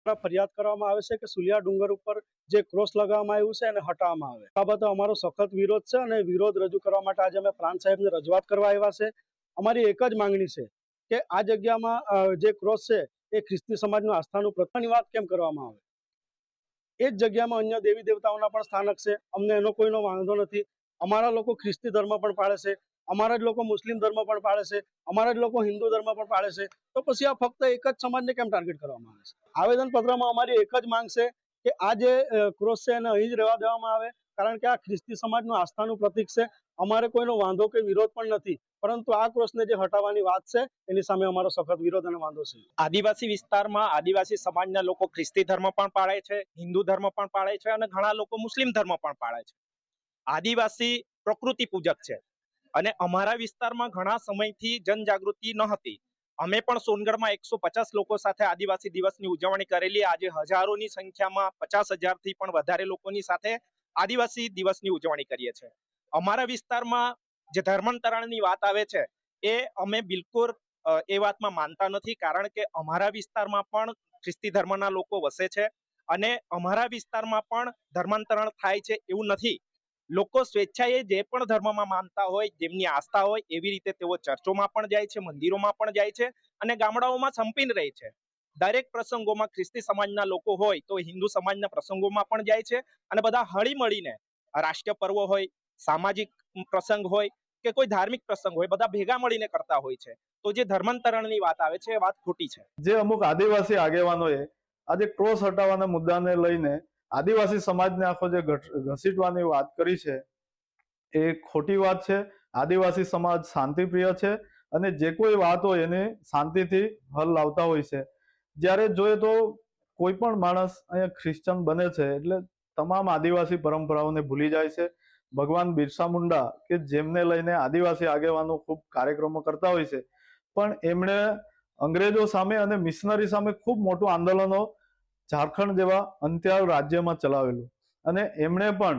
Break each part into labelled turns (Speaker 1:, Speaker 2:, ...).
Speaker 1: ફરિયાદ કરવામાં આવે છે કે સુલિયા ડુંગર ઉપર જે ક્રોસ લગાવવામાં આવ્યું છે એને હટાવવામાં આવે. આ બાબતે અમારો સખત વિરોધ છે અને વિરોધ રજૂ કરવા માટે આજે અમે પ્રાંત સાહેબને રજૂઆત કરવા આવ્યા છે. અમારી એક જ માંગણી છે કે આ જગ્યામાં જે ક્રોસ છે એ ખ્રિસ્તી સમાજનું આસ્થાનું પ્રતિકની વાત કેમ કરવામાં આવે. એ જ જગ્યામાં અન્ય દેવી દેવતાઓના પણ સ્થાનક છે. અમને એનો કોઈનો વાંધો નથી. અમારા લોકો ખ્રિસ્તી ધર્મ પણ પાળે છે, અમારા જ લોકો મુસ્લિમ ધર્મ પણ પાળે છે, અમારા જ લોકો હિન્દુ ધર્મ પણ પાળે છે. તો પછી આ ફક્ત એક જ સમાજને કેમ ટાર્ગેટ કરવામાં આવે છે? આવેદનપત્રમાં અમારી એક જ માંગ છે કે આ જે ક્રોસ છે એને અહીં જ રહેવા દેવામાં આવે, કારણ કે આ ખ્રિસ્તી સમાજનું આસ્થાનું પ્રતીક છે. અમારે કોઈનો વાંધો કે વિરોધ પણ નથી, પરંતુ આ ક્રોસને જે હટાવવાની વાત છે એની સામે અમારો સખત વિરોધ અને વાંધો છે.
Speaker 2: આદિવાસી વિસ્તારમાં આદિવાસી સમાજના લોકો ખ્રિસ્તી ધર્મ પણ પાળે છે, હિન્દુ ધર્મ પણ પાળે છે અને ઘણા લોકો મુસ્લિમ ધર્મ પણ પાળે છે. આદિવાસી પ્રકૃતિ પૂજક છે અને અમારા વિસ્તારમાં ઘણા સમયથી જનજાગૃતિ ન હતી. અમે પણ સોનગઢમાં 150 લોકો સાથે આદિવાસી દિવસની ઉજવણી કરેલી. આજે હજારોની સંખ્યામાં 50,000 થી પણ વધારે લોકોની સાથે આદિવાસી દિવસની ઉજવણી કરીએ છીએ. અમારા વિસ્તારમાં જે ધર્માંતરણની વાત આવે છે એ અમે બિલકુલ એ વાતમાં માનતા નથી, કારણ કે અમારા વિસ્તારમાં પણ ખ્રિસ્તી ધર્મના લોકો વસે છે અને અમારા વિસ્તારમાં પણ ધર્માંતરણ થાય છે એવું નથી. લોકો સ્વેચ્છાએ જે પણ ધર્મમાં માનતા હોય, જેમની આસ્થા હોય એવી રીતે તેઓ ચર્ચોમાં પણ જાય છે, મંદિરોમાં પણ જાય છે અને ગામડાઓમાં સંપીને રહે છે. દરેક પ્રસંગોમાં ખ્રિસ્તી સમાજના લોકો હોય તો હિન્દુ સમાજના પ્રસંગોમાં પણ જાય છે અને બધા હળી મળીને રાષ્ટ્રીય પર્વ હોય, સામાજિક પ્રસંગ હોય કે કોઈ ધાર્મિક પ્રસંગ હોય, બધા ભેગા મળીને કરતા હોય છે. તો જે ધર્માંતરણની વાત આવે છે એ વાત ખોટી છે.
Speaker 3: જે અમુક આદિવાસી આગેવાનોએ આજે ક્રોસ હટાવવાના મુદ્દાને લઈને આદિવાસી સમાજને આખો જે ઘસીટવાની વાત કરી છે એ ખોટી વાત છે. આદિવાસી સમાજ શાંતિપ્રિય છે અને જે કોઈ વાત હોય એને શાંતિથી હલ લાવતા હોય છે. જ્યારે જોઈએ તો કોઈ પણ માણસ અહીંયા ખ્રિશ્ચન બને છે એટલે તમામ આદિવાસી પરંપરાઓને ભૂલી જાય છે. ભગવાન બિરસા મુંડા કે જેમને લઈને આદિવાસી આગેવાનો ખૂબ કાર્યક્રમો કરતા હોય છે, પણ એમણે અંગ્રેજો સામે અને મિશનરી સામે ખૂબ મોટું આંદોલનો ઝારખંડ જેવા અંતરિયાળ રાજ્યમાં ચલાવેલું અને એમણે પણ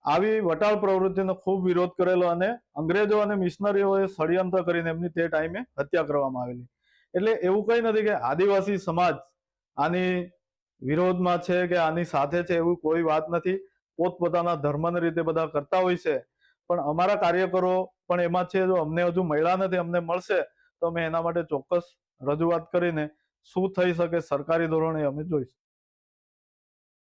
Speaker 3: આવી વટાળ પ્રવૃત્તિનો ખૂબ વિરોધ કરેલો અને અંગ્રેજો અને મિશનરીઓએ ષડયંત્ર કરીને એમની તે ટાઈમે હત્યા કરવામાં આવેલી. એટલે એવું કંઈ નથી કે આદિવાસી સમાજ આની વિરોધમાં છે કે આની સાથે છે, એવું કોઈ વાત નથી. પોતપોતાના ધર્મની રીતે બધા કરતા હોય છે, પણ અમારા કાર્યકરો પણ એમાં છે. જો અમને હજુ મળ્યા નથી, અમને મળશે તો અમે એના માટે ચોક્કસ રજૂઆત કરીને શું થઈ શકે સરકારી ધોરણે અમે જોઈશું.